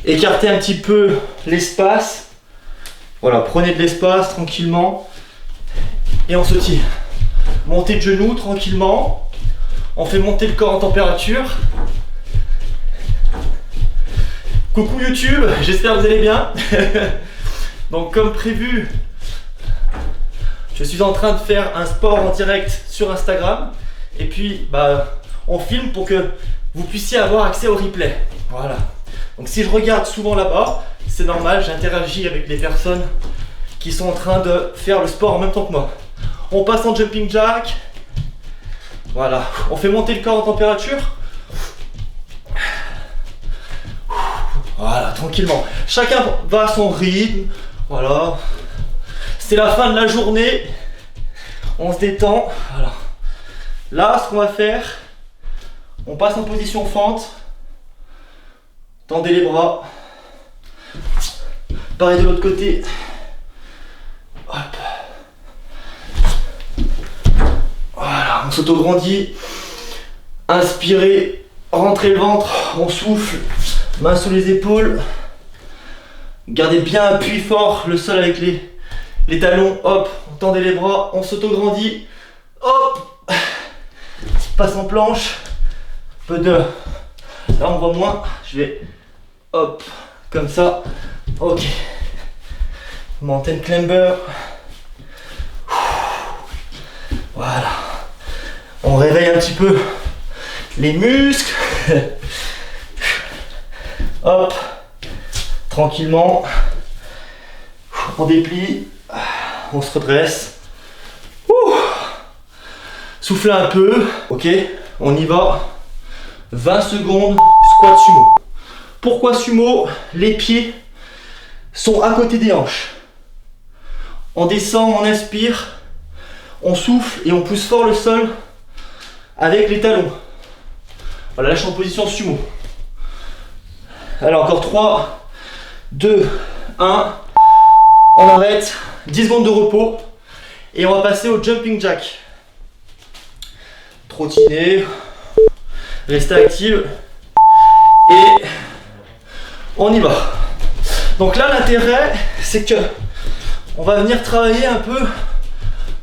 Écartez un petit peu l'espace. Voilà, prenez de l'espace tranquillement. Et on se tire. Montez de genoux tranquillement. On fait monter le corps en température. Coucou YouTube, j'espère que vous allez bien. Donc comme prévu, je suis en train de faire un sport en direct sur Instagram. Et puis on filme pour que vous puissiez avoir accès au replay. Voilà. Donc si je regarde souvent là-bas, c'est normal, j'interagis avec les personnes qui sont en train de faire le sport en même temps que moi. On passe en jumping jack. Voilà. On fait monter le corps en température. Voilà, tranquillement. Chacun va à son rythme. Voilà. C'est la fin de la journée. On se détend. Voilà. Là, ce qu'on va faire, on passe en position fente. Tendez les bras. Pareil de l'autre côté. Hop. Voilà, on s'auto-grandit. Inspirez, rentrez le ventre, on souffle. Main sous les épaules. Gardez bien appui fort le sol avec les talons. Hop, on tendez les bras, on s'auto-grandit. Hop, passe en planche. Peu de. Là on voit moins. Je vais. Hop, comme ça. Ok. Mountain climber. Voilà. On réveille un petit peu les muscles. Hop, tranquillement, on déplie, on se redresse, soufflez un peu, ok, on y va, 20 secondes, squat sumo. Pourquoi sumo? Les pieds sont à côté des hanches. On descend, on inspire, on souffle et on pousse fort le sol avec les talons. Voilà, là je suis en position sumo. Alors encore 3, 2, 1, on arrête, 10 secondes de repos et on va passer au jumping jack. Trottiner, restez active et on y va. Donc là l'intérêt c'est que on va venir travailler un peu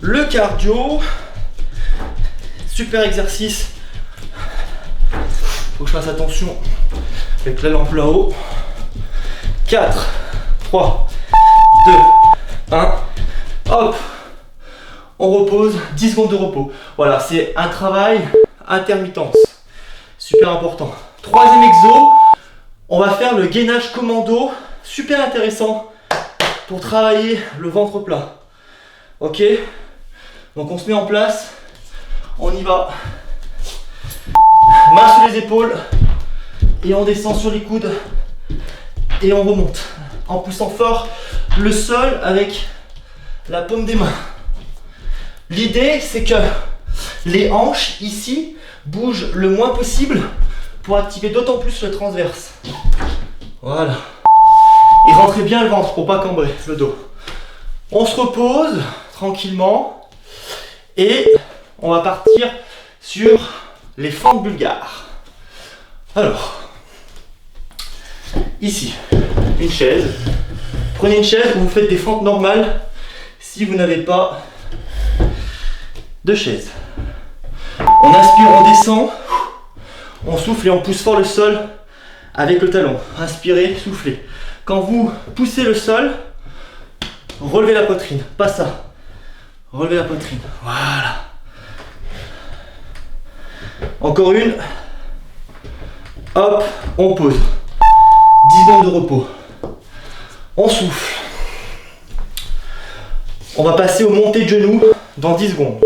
le cardio. Super exercice. Faut que je fasse attention avec la lampe là-haut. 4, 3, 2, 1. Hop. On repose, 10 secondes de repos. Voilà, c'est un travail intermittence. Super important. Troisième exo, on va faire le gainage commando. Super intéressant pour travailler le ventre plat. Ok. Donc on se met en place. On y va. Main sur les épaules. Et on descend sur les coudes. Et on remonte. En poussant fort le sol avec la paume des mains. L'idée c'est que les hanches ici bougent le moins possible pour activer d'autant plus le transverse. Voilà. Et rentrez bien le ventre pour pas cambrer le dos. On se repose tranquillement. Et on va partir sur les fentes bulgares. Alors, ici, une chaise. Prenez une chaise où vous faites des fentes normales si vous n'avez pas de chaise. On inspire, on descend, on souffle et on pousse fort le sol avec le talon. Inspirez, soufflez. Quand vous poussez le sol, relevez la poitrine, pas ça. Relevez la poitrine, voilà. Encore une. Hop, on pose. 10 secondes de repos. On souffle. On va passer au montée de genoux dans 10 secondes.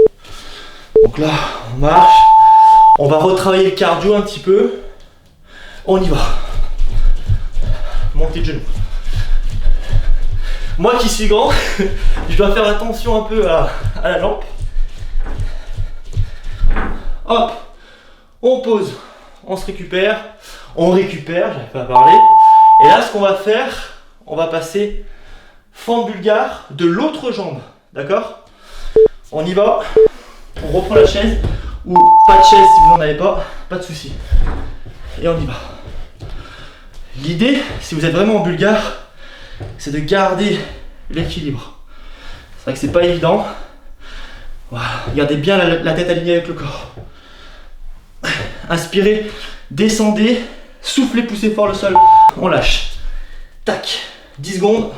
Donc là, on marche. On va retravailler le cardio un petit peu. On y va. Montée de genoux. Moi qui suis grand, je dois faire attention un peu à la lampe. Hop, on pose, on se récupère, j'arrive pas à parler. Et là, ce qu'on va faire, on va passer fente bulgare de l'autre jambe, d'accord? On y va, on reprend la chaise, ou pas de chaise si vous n'en avez pas de souci. Et on y va. L'idée, si vous êtes vraiment en bulgare, c'est de garder l'équilibre. C'est vrai que c'est pas évident. Voilà, gardez bien la tête alignée avec le corps. Inspirez, descendez, soufflez, poussez fort le sol. On lâche. Tac, 10 secondes.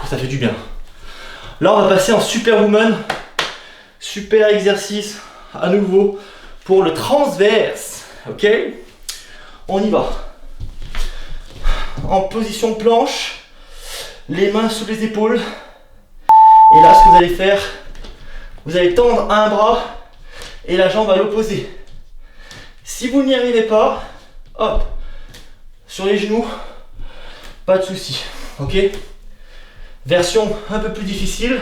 Ça fait du bien. Là, on va passer en Superwoman. Super exercice à nouveau pour le transverse. Ok? On y va. En position planche, les mains sous les épaules. Et là, ce que vous allez faire, vous allez tendre un bras et la jambe à l'opposé. Si vous n'y arrivez pas, hop, sur les genoux, pas de souci. Ok? Version un peu plus difficile.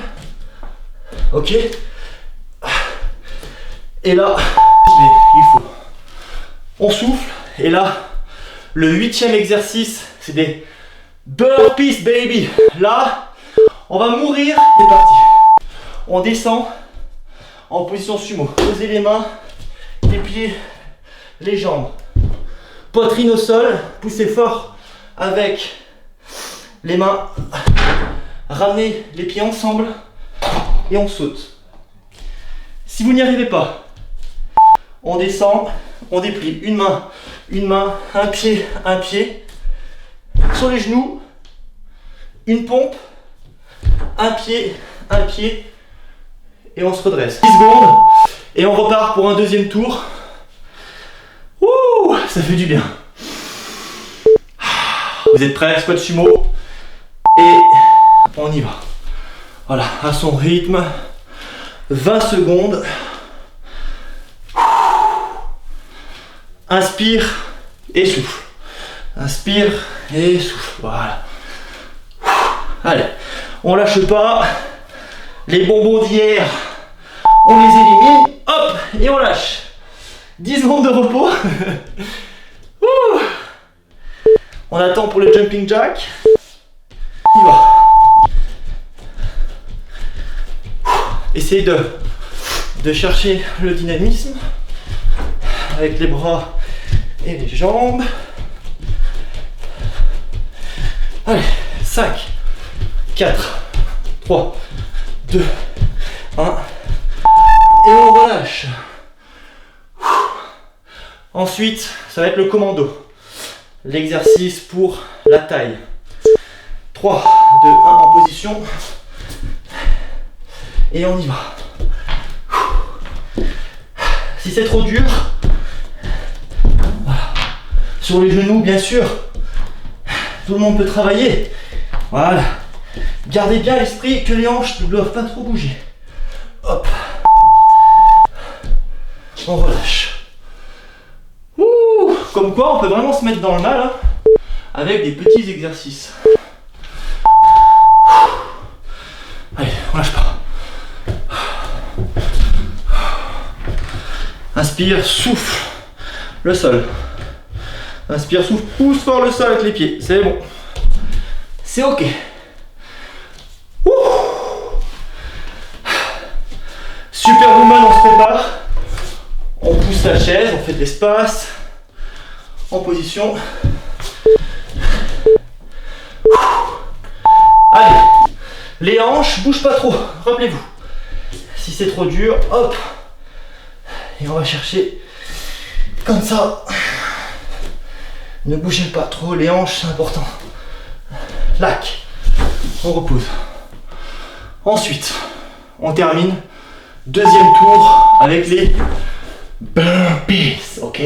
Ok? Et là, il faut. On souffle. Et là, le 8e exercice, c'est des burpees, baby. Là, on va mourir. C'est parti. On descend en position sumo. Posez les mains, les pieds, les jambes. Poitrine au sol. Poussez fort avec les mains. Ramenez les pieds ensemble et on saute. Si vous n'y arrivez pas, on descend, on déplie une main, un pied, sur les genoux, une pompe, un pied, et on se redresse. 10 secondes, et on repart pour un deuxième tour. Ouh, ça fait du bien. Vous êtes prêts? Squat sumo, et on y va. Voilà, à son rythme, 20 secondes. Inspire et souffle. Inspire et souffle. Voilà. Allez, on lâche pas. Les bonbons d'hier, on les élimine. Hop, et on lâche. 10 secondes de repos. On attend pour le jumping jack. On y va. Essayez de chercher le dynamisme avec les bras et les jambes. Allez, 5, 4, 3, 2, 1. Et on relâche. Ensuite, ça va être le commando. L'exercice pour la taille. 3, 2, 1 en position. Et on y va. Si c'est trop dur, voilà. Sur les genoux, bien sûr. Tout le monde peut travailler. Voilà. Gardez bien à l'esprit que les hanches ne doivent pas trop bouger. Hop. On relâche. Ouh. Comme quoi, on peut vraiment se mettre dans le mal hein, avec des petits exercices. Allez, on lâche pas. Inspire, souffle le sol. Inspire, souffle, pousse fort le sol avec les pieds. C'est bon. C'est ok. Ouh. Superwoman, on se prépare. On pousse la chaise, on fait de l'espace. En position. Allez. Les hanches, bougent pas trop. Rappelez-vous. Si c'est trop dur, hop. Et on va chercher comme ça. Ne bougez pas trop, les hanches, c'est important. Lac. On repose. Ensuite, on termine. Deuxième tour avec les burpees. Ok?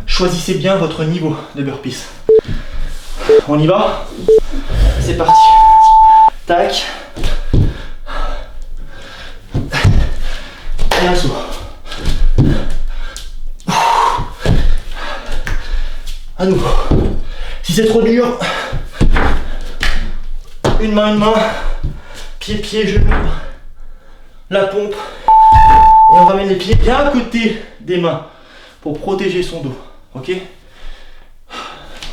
Choisissez bien votre niveau de burpees. On y va? C'est parti. Tac. Et un saut. À nouveau. Si c'est trop dur, une main, pied, genou, la pompe, et on ramène les pieds bien à côté des mains pour protéger son dos. Ok?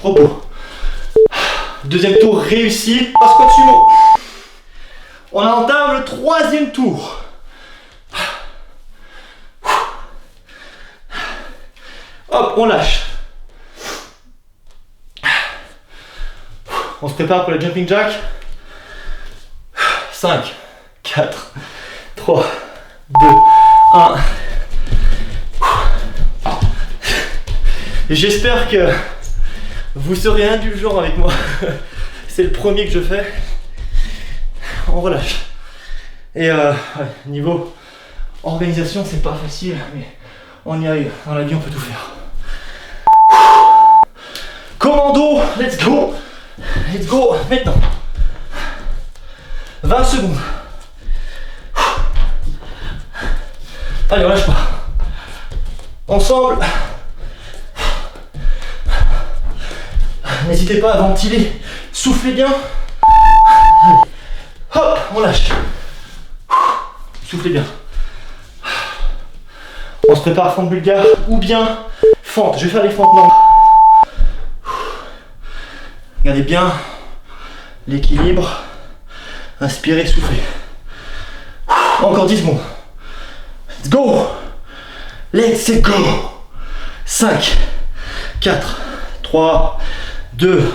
Repos. Deuxième tour réussi par squat sumo. On entame le troisième tour. Hop, on lâche. prépare pour le jumping jack. 5, 4, 3, 2, 1. J'espère que vous serez indulgents avec moi. C'est le premier que je fais. On relâche. Et ouais, niveau organisation, c'est pas facile, mais on y arrive. Dans la vie, on peut tout faire. Commando, let's go. Let's go, maintenant. 20 secondes. Allez, on lâche pas. Ensemble. N'hésitez pas à ventiler. Soufflez bien. Allez. Hop, on lâche. Soufflez bien. On se prépare à fente bulgare ou bien fente. Je vais faire les fentes normales. Regardez bien l'équilibre. Inspirez, soufflez. Encore 10 secondes. Let's go. Let's go. 5, 4, 3, 2,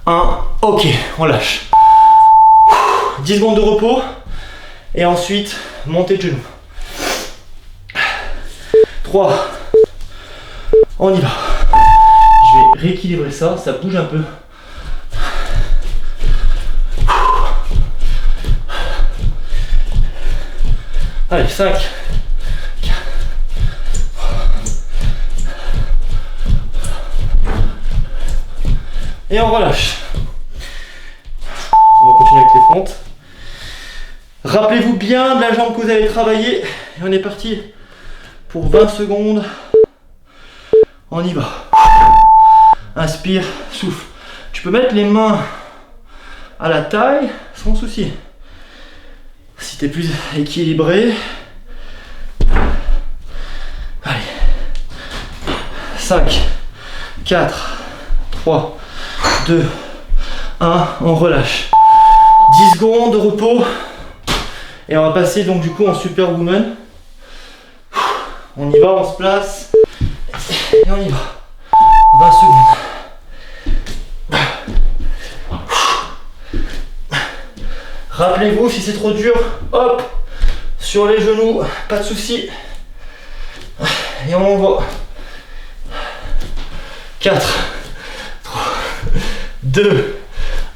1. Ok, on lâche. 10 secondes de repos. Et ensuite, montée de genoux. 3. On y va. Je vais rééquilibrer ça. Ça bouge un peu. Allez, 5. Et on relâche. On va continuer avec les fentes. Rappelez-vous bien de la jambe que vous avez travaillée. Et on est parti pour 20 secondes. On y va. Inspire, souffle. Tu peux mettre les mains à la taille sans souci. Si tu es plus équilibré. Allez. 5, 4, 3, 2, 1. On relâche. 10 secondes de repos. Et on va passer donc du coup en Superwoman. On y va, on se place. Et on y va. 20 secondes. Rappelez-vous, si c'est trop dur, hop, sur les genoux, pas de souci. Et on envoie. 4, 3, 2,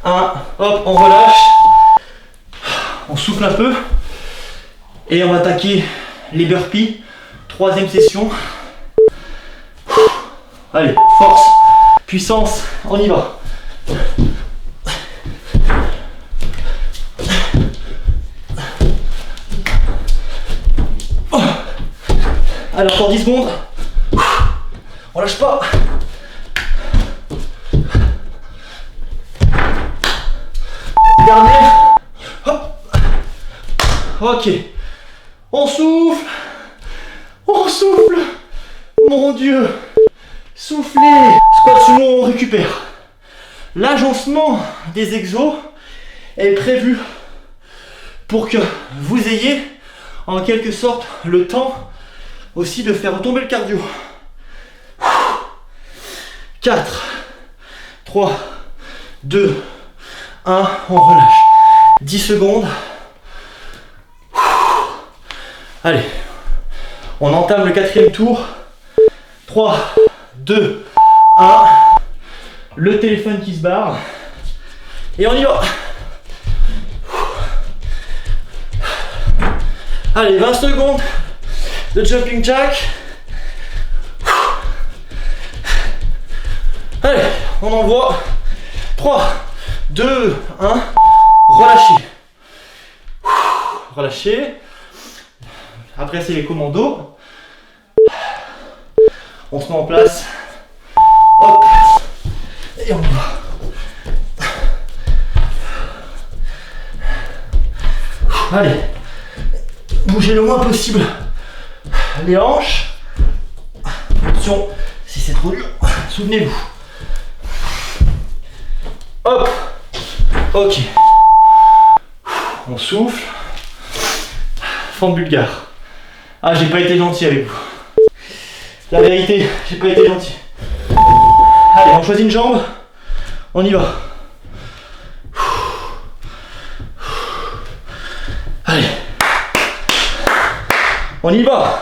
1. Hop, on relâche. On souffle un peu. Et on va attaquer les burpees. 3e session. Allez, force, puissance, on y va. Allez, encore 10 secondes. On lâche pas. Dernière. Hop. Ok. On souffle. On souffle. Mon Dieu. Soufflez. Squat sumo, on récupère. L'agencement des exos est prévu pour que vous ayez en quelque sorte le temps aussi de faire retomber le cardio. 4, 3, 2, 1, on relâche. 10 secondes. Allez, on entame le 4e tour. 3, 2, 1. Le téléphone qui se barre. Et on y va. Allez, 20 secondes de jumping jack. Allez, on envoie. 3, 2, 1. Relâchez. Relâchez. Après, c'est les commandos. On se met en place. Hop. Et on va. Allez. Bougez le moins possible les hanches. Attention, si c'est trop dur, souvenez-vous. Hop. Ok. On souffle. Fente bulgare. Ah, j'ai pas été gentil avec vous. La vérité, j'ai pas été gentil. Allez, on choisit une jambe. On y va. Allez. On y va.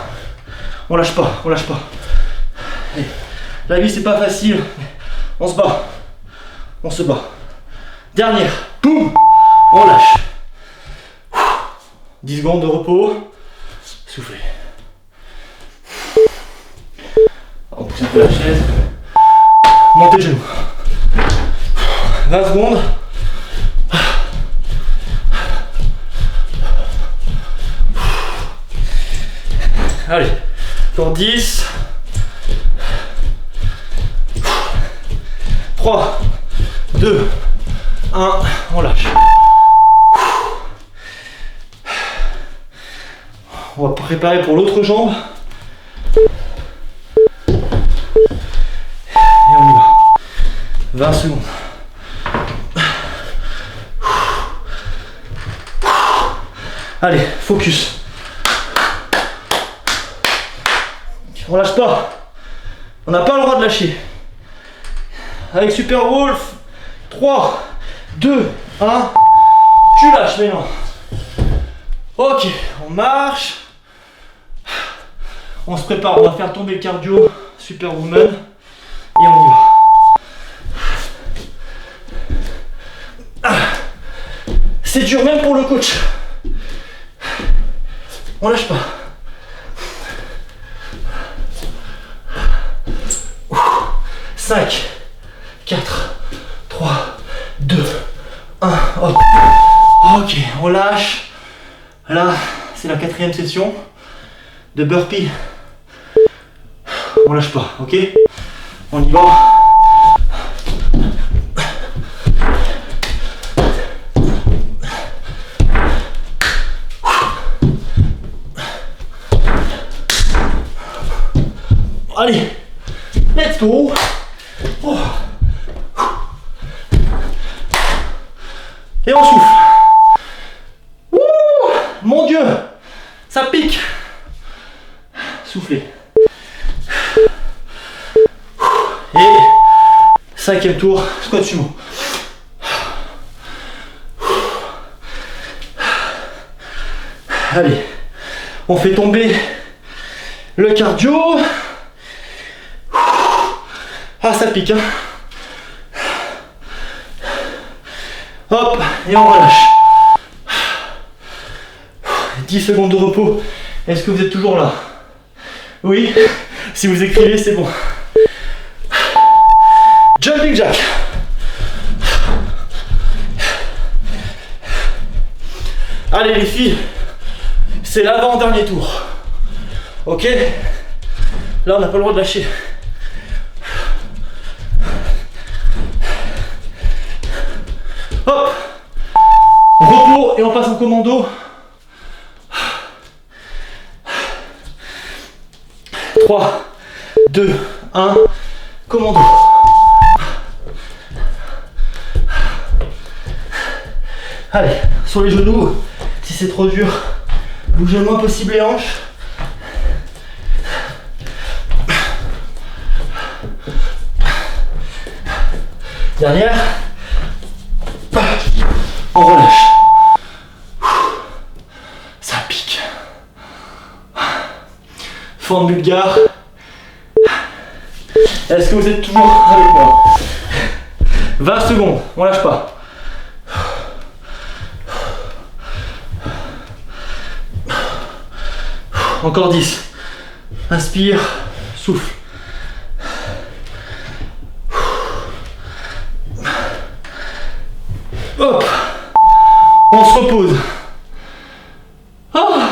On lâche pas, on lâche pas. Allez. La vie c'est pas facile. On se bat. On se bat. Dernière. Boum. On lâche. 10 secondes de repos. Soufflez. On pousse un peu la chaise. Montez le genou. 20 secondes. Allez, encore 10. 3, 2, 1, on lâche. On va préparer pour l'autre jambe. Et on y va. 20 secondes. Allez, focus. On lâche pas. On n'a pas le droit de lâcher. Avec Super Wolf. 3, 2, 1. Tu lâches maintenant. Ok, on marche. On se prépare, on va faire tomber le cardio Superwoman. Et on y va. C'est dur même pour le coach. On lâche pas. 5, 4, 3, 2, 1, hop. Ok, on lâche. Là, c'est la 4e session de burpee. On lâche pas, ok? On y va. Allez, let's go. Oh. Et on souffle. Ouh, mon Dieu, ça pique. Soufflez. Et 5e tour, squat sumo. Allez, on fait tomber le cardio. Ah, ça pique, hein. Hop, et on relâche. 10 secondes de repos. Est-ce que vous êtes toujours là? Oui. Si vous écrivez, c'est bon. Jumping jack. Allez les filles, c'est l'avant-dernier tour. Ok? Là, on n'a pas le droit de lâcher. Hop, repos et on passe en commando. 3, 2, 1, commando. Allez, sur les genoux, si c'est trop dur, bougez le moins possible les hanches. Dernière. On relâche. Ça pique. Forme bulgare. Est-ce que vous êtes toujours avec moi? 20 secondes, on lâche pas. Encore 10. Inspire, souffle. Hop. On se repose. Oh.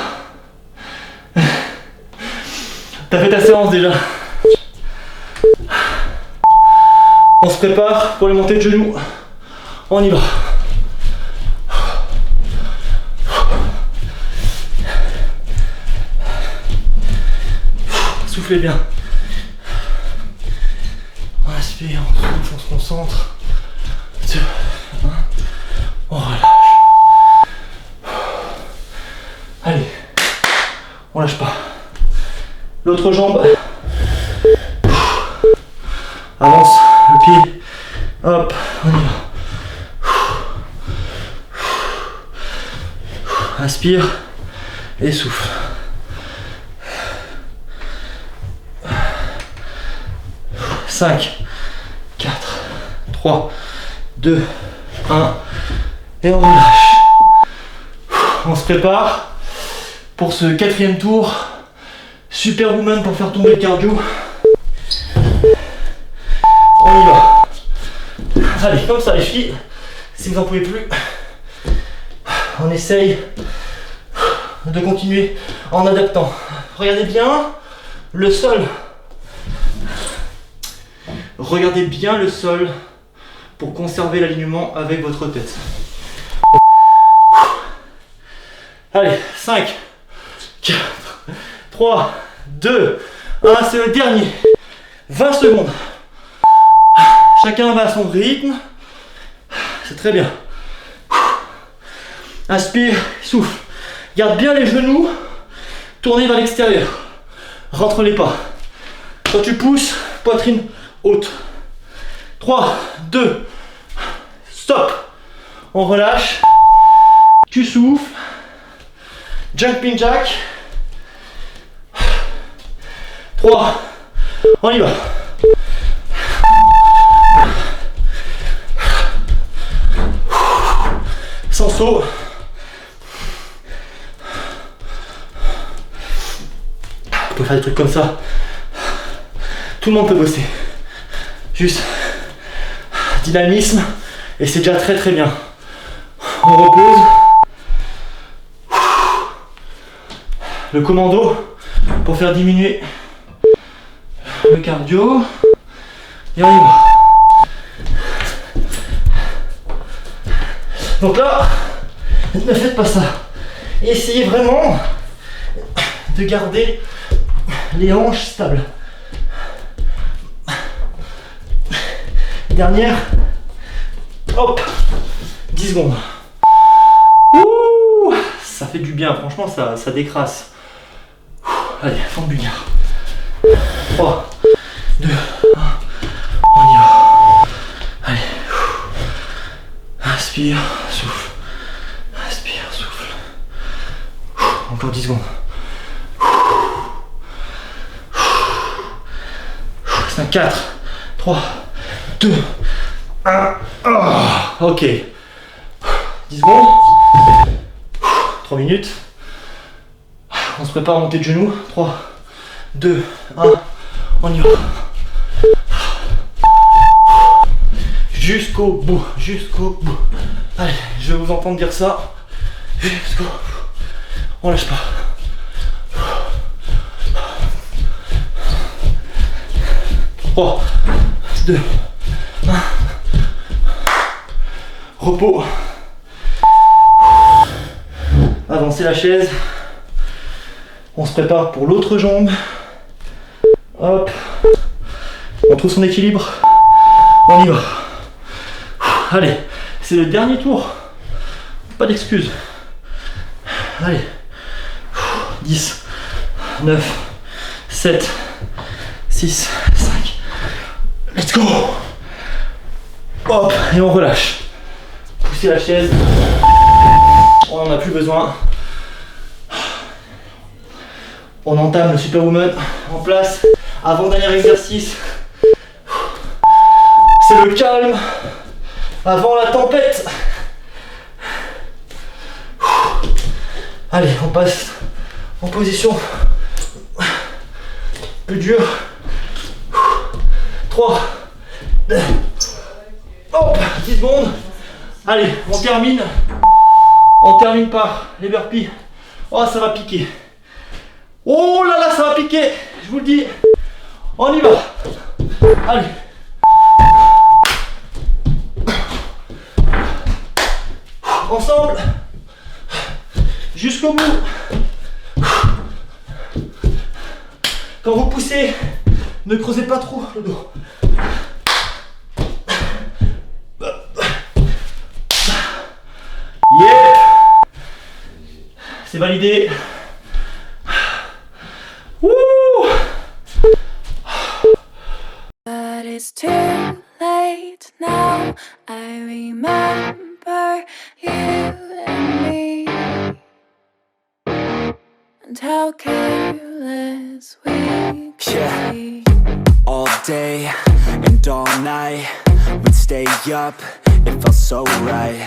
T'as fait ta séance déjà. On se prépare pour les montées de genoux. On y va. Soufflez bien. On inspire, on souffle, on se concentre. 2, 1. On relâche. Allez, on lâche pas. L'autre jambe. Avance le pied. Hop, on y va. Inspire. Inspire et souffle. Cinq, 4, 3, 2, 1 et on relâche. On se prépare pour ce 4e tour. Superwoman pour faire tomber le cardio. On y va. Allez, comme ça les filles, si vous n'en pouvez plus, on essaye de continuer en adaptant. Regardez bien le sol. Regardez bien le sol pour conserver l'alignement avec votre tête. Allez, 5, 4, 3, 2, 1, c'est le dernier. 20 secondes. Chacun va à son rythme. C'est très bien. Inspire, souffle. Garde bien les genoux tournés vers l'extérieur. Rentre les pas. Quand tu pousses, poitrine haute. 3, 2, stop. On relâche. Tu souffles. Jumping jack. 3, on y va. Sans saut. On peut faire des trucs comme ça. Tout le monde peut bosser. Juste dynamisme et c'est déjà très très bien. On repose. Le commando pour faire diminuer le cardio. Et on y va. Donc là, ne faites pas ça. Essayez vraiment de garder les hanches stables. Dernière. Hop. 10 secondes. Ouh, ça fait du bien, franchement ça décrasse. Allez, fond de bulgare. 3, 2, 1, on y va. Allez. Inspire, souffle. Inspire, souffle. Encore 10 secondes. 5, 4, 3, 2, 1. Oh, ok. 10 secondes. 3 minutes. On se prépare à monter de genoux. 3, 2, 1. On y va. Jusqu'au bout. Jusqu'au bout. Allez, je vais vous entendre dire ça. Jusqu'au bout. On lâche pas. 3, 2, 1. Repos. Avancez la chaise. On se prépare pour l'autre jambe. Hop. On trouve son équilibre. On y va. Allez, c'est le dernier tour. Pas d'excuses. Allez. 10, 9, 7, 6, 5. Let's go. Hop, et on relâche. Poussez la chaise. On n'en a plus besoin. On entame le Superwoman en place. Avant-dernier exercice. C'est le calme avant la tempête. Allez, on passe en position plus dure. 3, 2, hop, 10 secondes. Allez, on termine. On termine par les burpees. Oh, ça va piquer. Oh là là, ça va piquer. Je vous le dis. On y va. Allez. Ensemble. Jusqu'au bout. Quand vous poussez, ne creusez pas trop le dos. Yeah. C'est validé. Woo. But it's too late now. I remember you and me. how careless we could Yeah. be. All day and all night, we'd stay up, it felt so right.